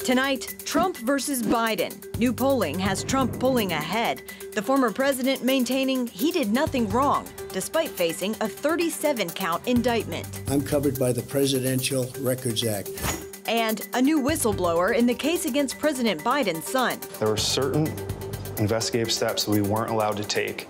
Tonight, Trump versus Biden. New polling has Trump pulling ahead. The former president maintaining he did nothing wrong, despite facing a 37-count indictment. I'm covered by the Presidential Records Act. And a new whistleblower in the case against President Biden's son. There were certain investigative steps that we weren't allowed to take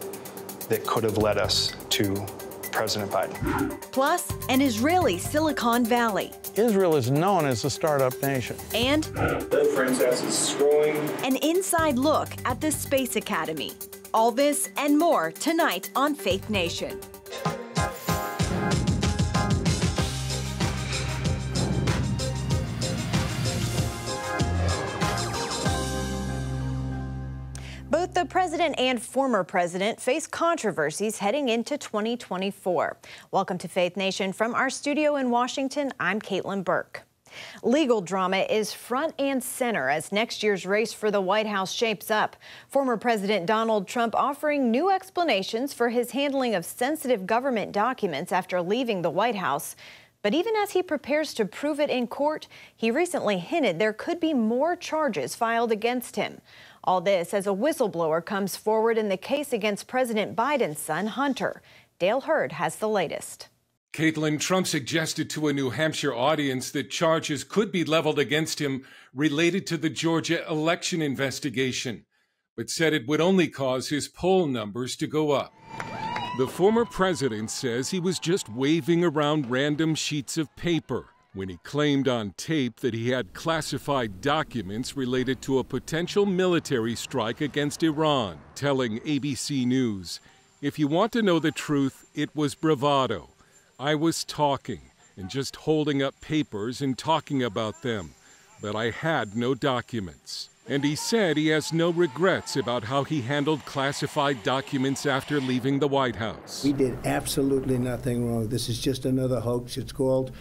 that could have led us to President Biden. Plus, an Israeli Silicon Valley. Israel is known as a startup nation. And the princess is scrolling. An inside look at the Space Academy. All this and more tonight on Faith Nation. Both the president and former president face controversies heading into 2024. Welcome to Faith Nation. From our studio in Washington, I'm Caitlin Burke. Legal drama is front and center as next year's race for the White House shapes up. Former President Donald Trump offering new explanations for his handling of sensitive government documents after leaving the White House. But even as he prepares to prove it in court, he recently hinted there could be more charges filed against him. All this as a whistleblower comes forward in the case against President Biden's son, Hunter. Dale Hurd has the latest. Caitlin, Trump suggested to a New Hampshire audience that charges could be leveled against him related to the Georgia election investigation, but said it would only cause his poll numbers to go up. The former president says he was just waving around random sheets of paper when he claimed on tape that he had classified documents related to a potential military strike against Iran, telling ABC News, "If you want to know the truth, it was bravado. I was talking and just holding up papers and talking about them, but I had no documents." And he said he has no regrets about how he handled classified documents after leaving the White House. We did absolutely nothing wrong. This is just another hoax. It's called,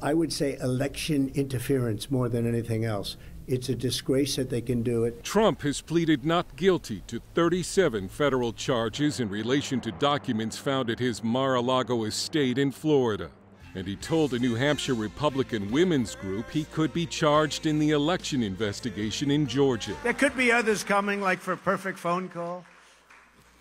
I would say, election interference more than anything else. It's a disgrace that they can do it. Trump has pleaded not guilty to 37 federal charges in relation to documents found at his Mar-a-Lago estate in Florida. And he told a New Hampshire Republican women's group he could be charged in the election investigation in Georgia. There could be others coming, like for a perfect phone call.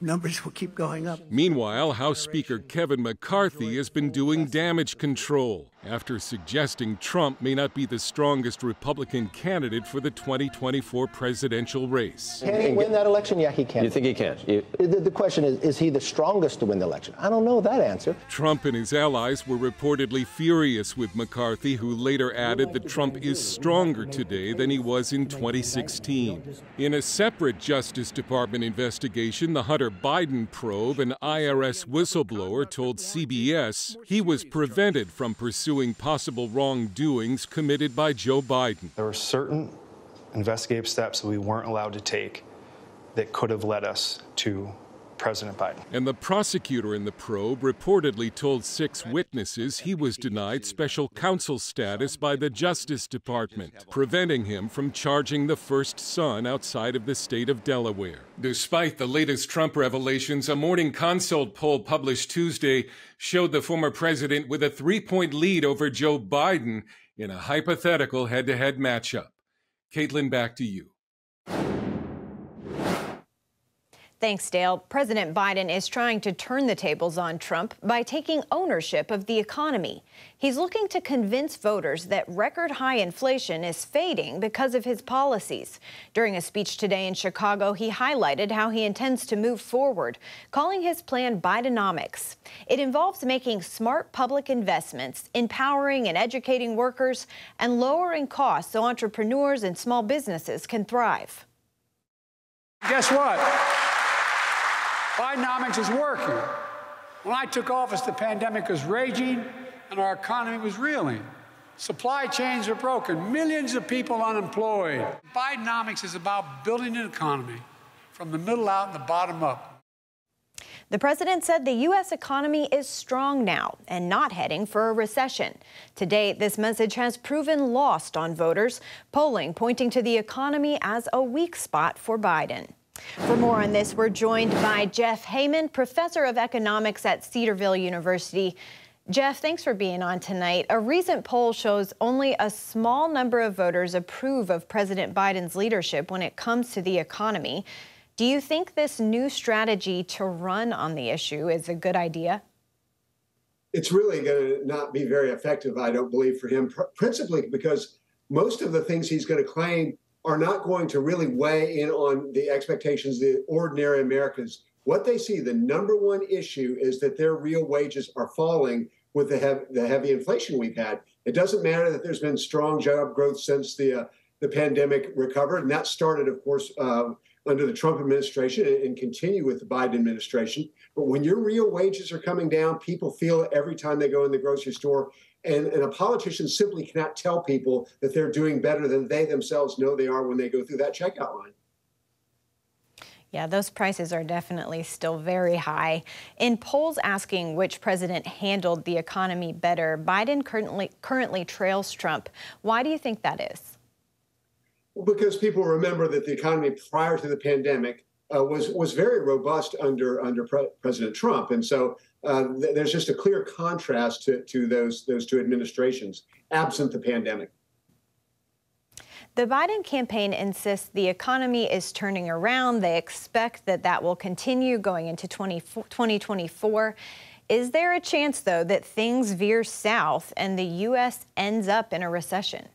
Numbers will keep going up. Meanwhile, House Speaker Kevin McCarthy has been doing damage control after suggesting Trump may not be the strongest Republican candidate for the 2024 presidential race. Can he win that election? Yeah, he can. You think he can? The question is he the strongest to win the election? I don't know that answer. Trump and his allies were reportedly furious with McCarthy, who later added that Trump is stronger today than he was in 2016. In a separate Justice Department investigation, the Hunter Biden probe, an IRS whistleblower told CBS he was prevented from pursuing possible wrongdoings committed by Joe Biden. There were certain investigative steps that we weren't allowed to take that could have led us to President Biden. And the prosecutor in the probe reportedly told 6 witnesses he was denied special counsel status by the Justice Department, preventing him from charging the first son outside of the state of Delaware. Despite the latest Trump revelations, a Morning Consult poll published Tuesday showed the former president with a 3-point lead over Joe Biden in a hypothetical head-to-head matchup. Caitlin, back to you. Thanks, Dale. President Biden is trying to turn the tables on Trump by taking ownership of the economy. He's looking to convince voters that record-high inflation is fading because of his policies. During a speech today in Chicago, he highlighted how he intends to move forward, calling his plan Bidenomics. It involves making smart public investments, empowering and educating workers, and lowering costs so entrepreneurs and small businesses can thrive. Guess what? Bidenomics is working. When I took office, the pandemic was raging and our economy was reeling. Supply chains are broken, millions of people unemployed. Bidenomics is about building an economy from the middle out and the bottom up. The president said the U.S. economy is strong now and not heading for a recession. To date, this message has proven lost on voters, polling pointing to the economy as a weak spot for Biden. For more on this, we're joined by Jeff Heyman, professor of economics at Cedarville University. Jeff, thanks for being on tonight. A recent poll shows only a small number of voters approve of President Biden's leadership when it comes to the economy. Do you think this new strategy to run on the issue is a good idea? It's really going to not be very effective, I don't believe, for him, principally because most of the things he's going to claim are not going to really weigh in on the expectations of the ordinary Americans. What they see, the number one issue is that their real wages are falling with the heavy inflation we've had. It doesn't matter that there's been strong job growth since the pandemic recovered, and that started, of course, under the Trump administration and continue with the Biden administration. But when your real wages are coming down, people feel it every time they go in the grocery store. And a politician simply cannot tell people that they're doing better than they themselves know they are when they go through that checkout line. Yeah, those prices are definitely still very high. In polls asking which president handled the economy better, Biden currently trails Trump. Why do you think that is? Well, because people remember that the economy prior to the pandemic was very robust under President Trump. And so there's just a clear contrast to those two administrations, absent the pandemic. The Biden campaign insists the economy is turning around. They expect that will continue going into 2024. Is there a chance, though, that things veer south and the U.S. ends up in a recession?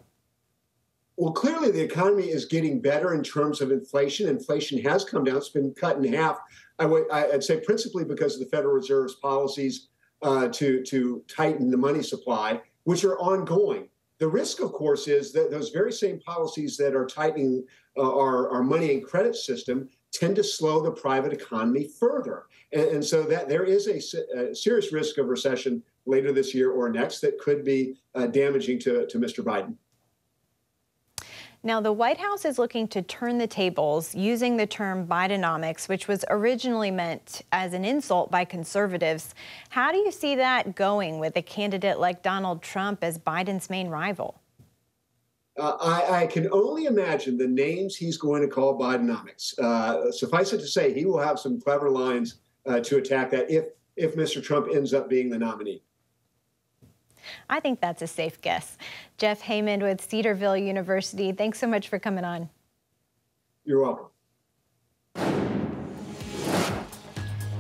Well, clearly the economy is getting better in terms of inflation. Inflation has come down. It's been cut in half. I'd say principally because of the Federal Reserve's policies to tighten the money supply, which are ongoing. The risk, of course, is that those very same policies that are tightening our money and credit system tend to slow the private economy further. And so that there is a serious risk of recession later this year or next that could be damaging to Mr. Biden. Now, the White House is looking to turn the tables using the term Bidenomics, which was originally meant as an insult by conservatives. How do you see that going with a candidate like Donald Trump as Biden's main rival? I can only imagine the names he's going to call Bidenomics. Suffice it to say, he will have some clever lines to attack that if Mr. Trump ends up being the nominee. I think that's a safe guess. Jeff Heyman with Cedarville University, thanks so much for coming on. You're welcome.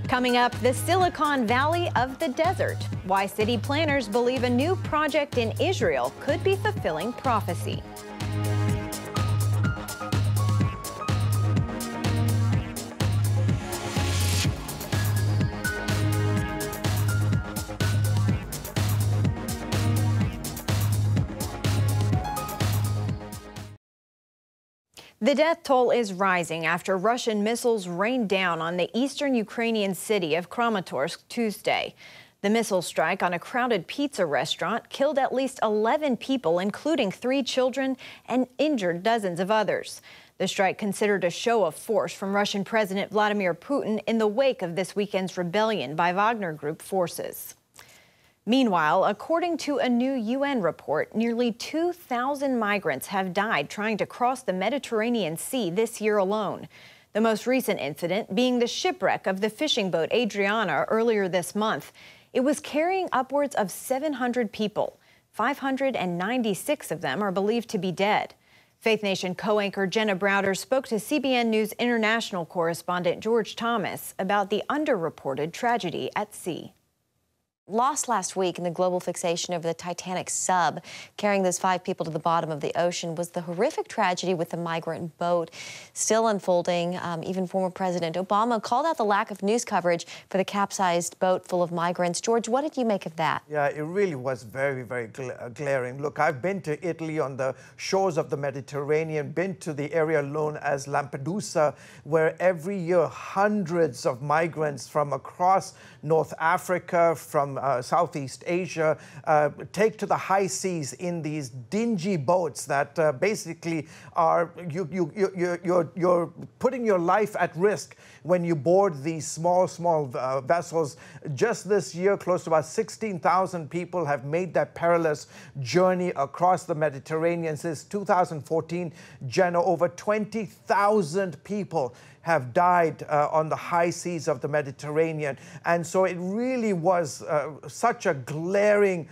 Coming up, the Silicon Valley of the desert. Why city planners believe a new project in Israel could be fulfilling prophecy. The death toll is rising after Russian missiles rained down on the eastern Ukrainian city of Kramatorsk Tuesday. The missile strike on a crowded pizza restaurant killed at least 11 people, including 3 children, and injured dozens of others. The strike considered a show of force from Russian President Vladimir Putin in the wake of this weekend's rebellion by Wagner Group forces. Meanwhile, according to a new UN report, nearly 2,000 migrants have died trying to cross the Mediterranean Sea this year alone. The most recent incident being the shipwreck of the fishing boat Adriana earlier this month. It was carrying upwards of 700 people. 596 of them are believed to be dead. Faith Nation co-anchor Jenna Browder spoke to CBN News international correspondent George Thomas about the underreported tragedy at sea. Lost last week in the global fixation of the Titanic sub carrying those 5 people to the bottom of the ocean was the horrific tragedy with the migrant boat still unfolding. Even former President Obama called out the lack of news coverage for the capsized boat full of migrants. George, what did you make of that? Yeah, it really was very, very glaring. Look, I've been to Italy on the shores of the Mediterranean, been to the area known as Lampedusa, where every year hundreds of migrants from across North Africa, from Southeast Asia, take to the high seas in these dingy boats that basically are you're putting your life at risk when you board these small vessels. Just this year, close to about 16,000 people have made that perilous journey across the Mediterranean since 2014. Jenna, over 20,000 people have died on the high seas of the Mediterranean. And so it really was such a glaring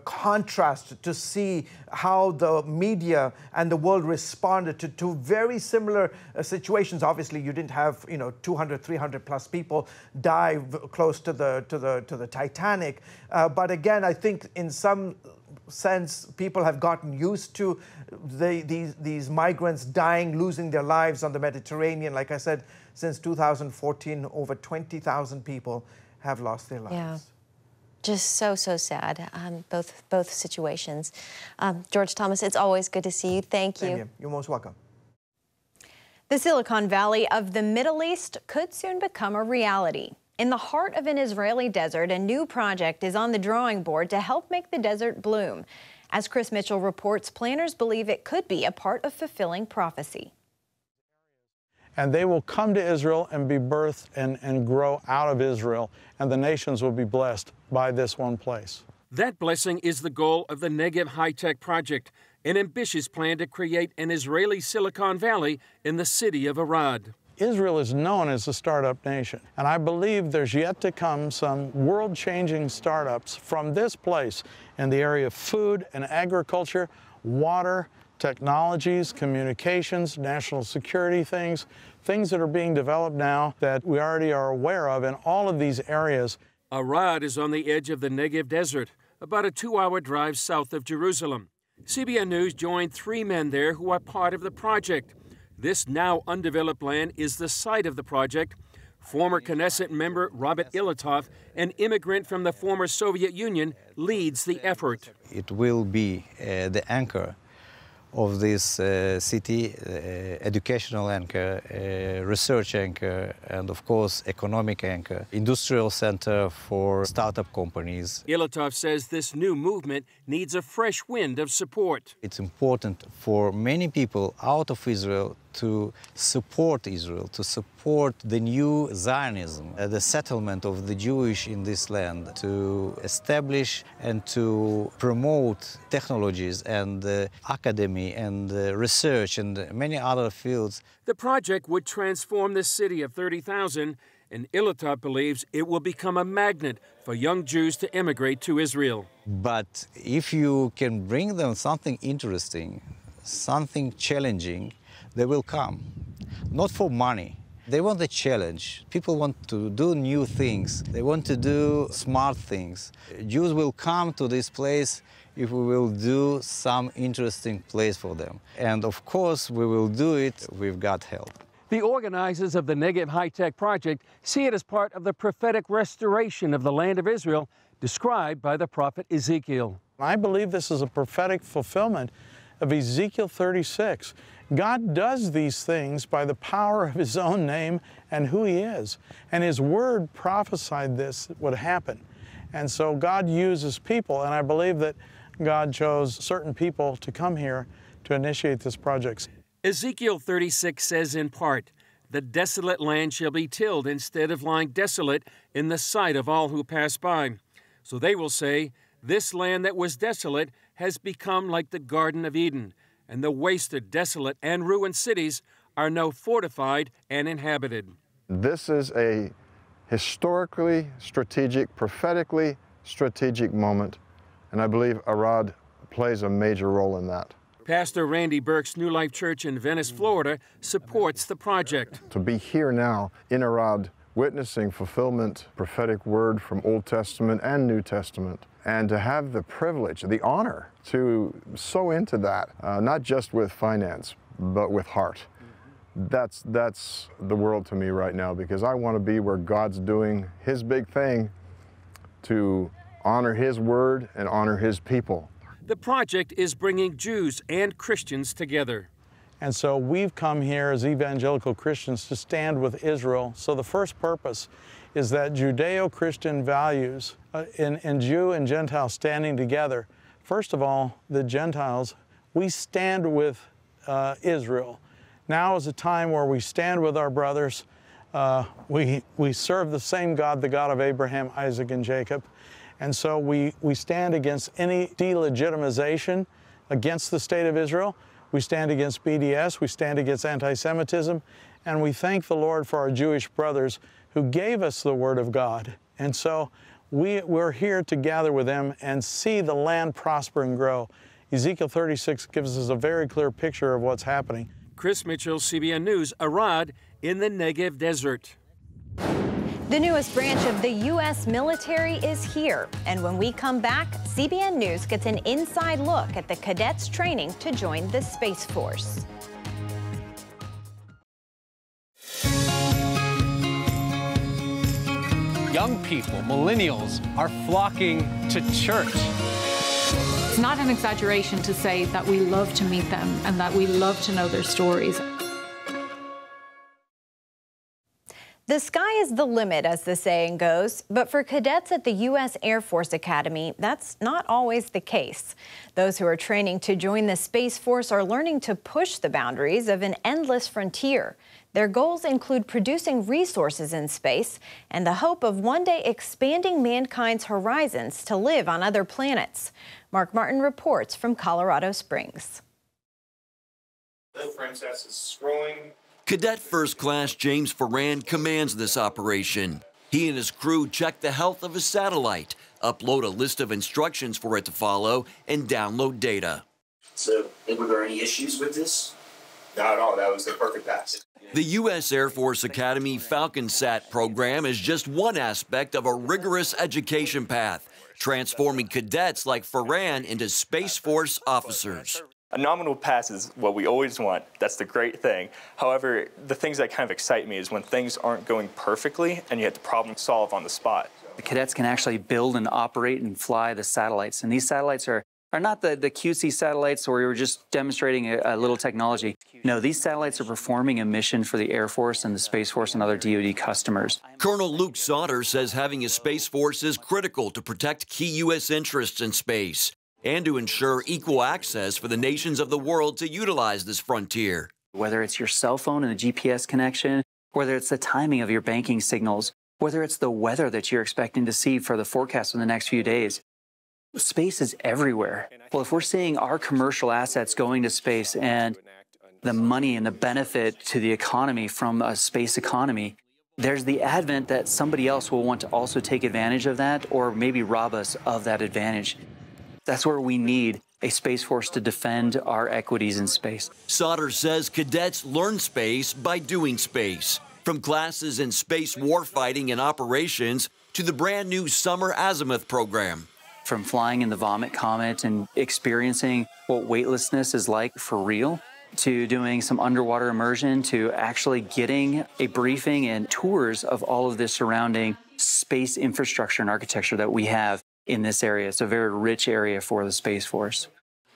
contrast to see how the media and the world responded to two very similar situations. Obviously, you didn't have 200, 300 plus people die close to the Titanic, but again, I think in some sense people have gotten used to these migrants dying, losing their lives on the Mediterranean. Like I said, since 2014, over 20,000 people have lost their lives. Yeah. Just so sad, both situations. George Thomas, it's always good to see you. Thank you. Same here. You're most welcome. The Silicon Valley of the Middle East could soon become a reality. In the heart of an Israeli desert, a new project is on the drawing board to help make the desert bloom. As Chris Mitchell reports, planners believe it could be a part of fulfilling prophecy. And they will come to Israel and be birthed and grow out of Israel, and the nations will be blessed by this one place. That blessing is the goal of the Negev high-tech project, an ambitious plan to create an Israeli Silicon Valley in the city of Arad. Israel is known as a startup nation, and I believe there's yet to come some world-changing startups from this place in the area of food and agriculture, water, technologies, communications, national security things that are being developed now that we already are aware of in all of these areas. Arad is on the edge of the Negev desert, about a 2-hour drive south of Jerusalem. CBN News joined 3 men there who are part of the project. This now undeveloped land is the site of the project. Former Knesset member Robert Ilatov, an immigrant from the former Soviet Union, leads the effort. It will be the anchor of this city, educational anchor, research anchor, and of course economic anchor, industrial center for startup companies. Ilatov says this new movement needs a fresh wind of support. It's important for many people out of Israel to support Israel, to support the new Zionism, the settlement of the Jewish in this land, to establish and to promote technologies and academy and research and many other fields. The project would transform the city of 30,000, and Ilatov believes it will become a magnet for young Jews to immigrate to Israel. But if you can bring them something interesting, something challenging, they will come. Not for money. They want a challenge. People want to do new things. They want to do smart things. Jews will come to this place if we will do some interesting place for them. And of course, we will do it with God's help. The organizers of the Negev high-tech project see it as part of the prophetic restoration of the land of Israel described by the prophet Ezekiel. I believe this is a prophetic fulfillment of Ezekiel 36. God does these things by the power of His own name and who He is. And His Word prophesied this would happen. And so God uses people, and I believe that God chose certain people to come here to initiate this project. Ezekiel 36 says in part, "The desolate land shall be tilled instead of lying desolate in the sight of all who pass by. So they will say, this land that was desolate has become like the Garden of Eden, and the wasted, desolate, and ruined cities are now fortified and inhabited." This is a historically strategic, prophetically strategic moment, and I believe Arad plays a major role in that. Pastor Randy Burke's New Life Church in Venice, Florida, supports the project. To be here now in Arad, witnessing fulfillment, prophetic word from Old Testament and New Testament, and to have the privilege, the honor to sow into that, not just with finance, but with heart. That's the world to me right now, because I want to be where God's doing His big thing to honor His word and honor His people. The project is bringing Jews and Christians together. And so we've come here as evangelical Christians to stand with Israel. So the first purpose is that Judeo-Christian values in Jew and Gentile standing together. First of all, the Gentiles, we stand with Israel. Now is a time where we stand with our brothers. We serve the same God, the God of Abraham, Isaac, and Jacob. And so we stand against any delegitimization against the state of Israel. We stand against BDS. We stand against anti-Semitism. and we thank the Lord for our Jewish brothers who gave us the Word of God. And so we're here to gather with them and see the land prosper and grow. Ezekiel 36 gives us a very clear picture of what's happening. Chris Mitchell, CBN News, Arad in the Negev Desert. The newest branch of the U.S. military is here. And when we come back, CBN News gets an inside look at the cadets training to join the Space Force. Young people, millennials, are flocking to church. It's not an exaggeration to say that we love to meet them and that we love to know their stories. The sky is the limit, as the saying goes, but for cadets at the U.S. Air Force Academy, that's not always the case. Those who are training to join the Space Force are learning to push the boundaries of an endless frontier. Their goals include producing resources in space and the hope of one day expanding mankind's horizons to live on other planets. Mark Martin reports from Colorado Springs. The princess is scrolling. Cadet First Class James Ferran commands this operation. He and his crew check the health of a satellite, upload a list of instructions for it to follow, and download data. So, were there any issues with this? Not at all. That was the perfect pass. The U.S. Air Force Academy FalconSat program is just one aspect of a rigorous education path, transforming cadets like Ferran into Space Force officers. A nominal pass is what we always want. That's the great thing. However, the things that kind of excite me is when things aren't going perfectly and you have to problem solve on the spot. The cadets can actually build and operate and fly the satellites. And these satellites are not the cutesy satellites where we were just demonstrating a little technology. No, these satellites are performing a mission for the Air Force and the Space Force and other DoD customers. Colonel Luke Sauter says having a Space Force is critical to protect key U.S. interests in space and to ensure equal access for the nations of the world to utilize this frontier. Whether it's your cell phone and the GPS connection, whether it's the timing of your banking signals, whether it's the weather that you're expecting to see for the forecast in the next few days, space is everywhere. Well, if we're seeing our commercial assets going to space and the money and the benefit to the economy from a space economy, there's the advent that somebody else will want to also take advantage of that or maybe rob us of that advantage. That's where we need a Space Force to defend our equities in space. Sauter says cadets learn space by doing space, from classes in space warfighting and operations to the brand new summer azimuth program. From flying in the Vomit Comet and experiencing what weightlessness is like for real, to doing some underwater immersion, to actually getting a briefing and tours of all of the surrounding space infrastructure and architecture that we have in this area. It's a very rich area for the Space Force.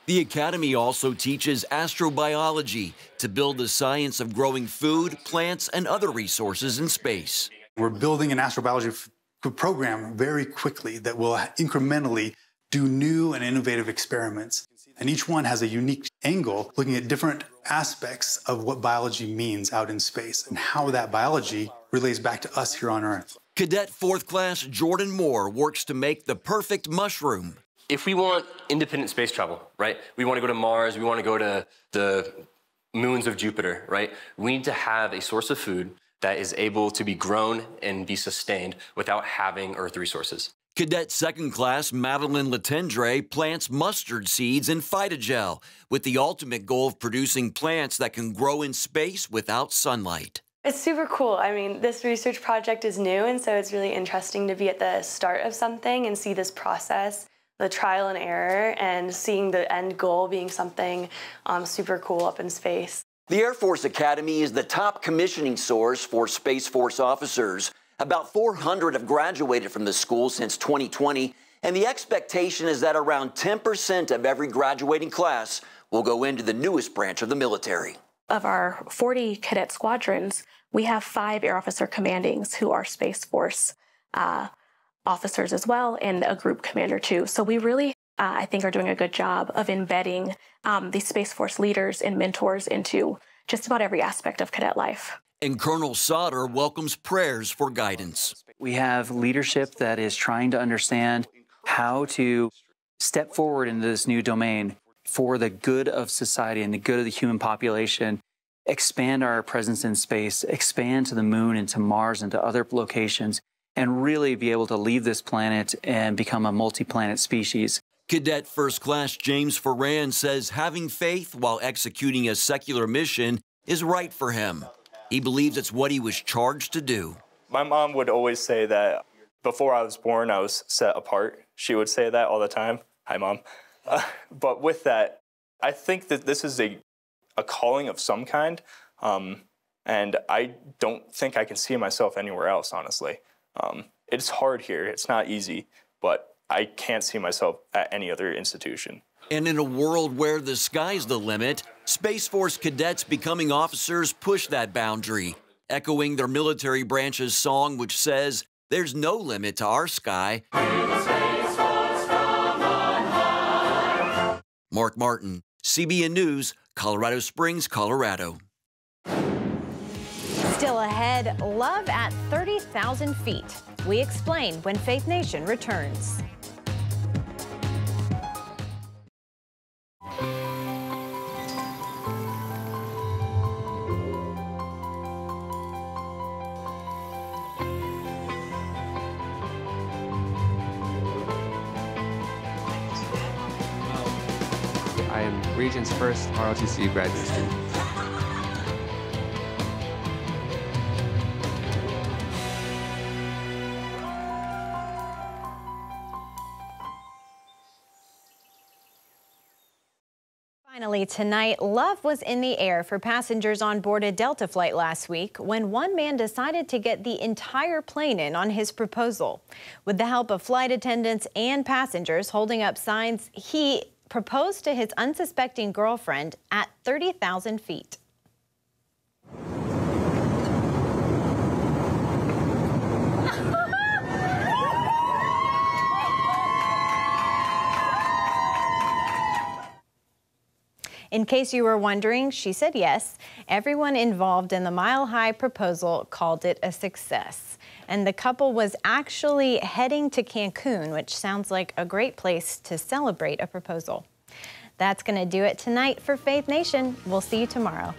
The Academy also teaches astrobiology to build the science of growing food, plants, and other resources in space. We're building an astrobiology program very quickly that will incrementally do new and innovative experiments. And each one has a unique angle looking at different aspects of what biology means out in space and how that biology relates back to us here on Earth. Cadet Fourth Class Jordan Moore works to make the perfect mushroom. If we want independent space travel, right? We want to go to Mars, we want to go to the moons of Jupiter, right? We need to have a source of food that is able to be grown and be sustained without having Earth resources. Cadet Second Class Madeline Latendre plants mustard seeds in phytogel with the ultimate goal of producing plants that can grow in space without sunlight. It's super cool. I mean, this research project is new, and so it's really interesting to be at the start of something and see this process, the trial and error, and seeing the end goal being something super cool up in space. The Air Force Academy is the top commissioning source for Space Force officers. About 400 have graduated from the school since 2020, and the expectation is that around 10% of every graduating class will go into the newest branch of the military. Of our 40 cadet squadrons, we have 5 Air Officer Commandings who are Space Force officers as well, and a group commander too. So we really, I think, are doing a good job of embedding these Space Force leaders and mentors into just about every aspect of cadet life. And Colonel Sauter welcomes prayers for guidance. We have leadership that is trying to understand how to step forward into this new domain for the good of society and the good of the human population expand our presence in space, expand to the moon and to Mars and to other locations, and really be able to leave this planet and become a multi-planet species. Cadet First Class James Ferran says having faith while executing a secular mission is right for him. He believes it's what he was charged to do. My mom would always say that before I was born, I was set apart. She would say that all the time. Hi, Mom. But with that, I think that this is a calling of some kind, and I don't think I can see myself anywhere else, honestly. It's hard here. It's not easy, but I can't see myself at any other institution. And in a world where the sky's the limit, Space Force cadets becoming officers push that boundary, echoing their military branch's song, which says, "There's no limit to our sky." Mark Martin, CBN News, Colorado Springs, Colorado. Still ahead, love at 30,000 feet. We explain when Faith Nation returns. I am Region's first ROTC graduate student. Finally tonight, love was in the air for passengers on board a Delta flight last week when one man decided to get the entire plane in on his proposal. With the help of flight attendants and passengers holding up signs, he proposed to his unsuspecting girlfriend at 30,000 feet. In case you were wondering, she said yes. Everyone involved in the mile-high proposal called it a success. And the couple was actually heading to Cancun, which sounds like a great place to celebrate a proposal. That's going to do it tonight for Faith Nation. We'll see you tomorrow.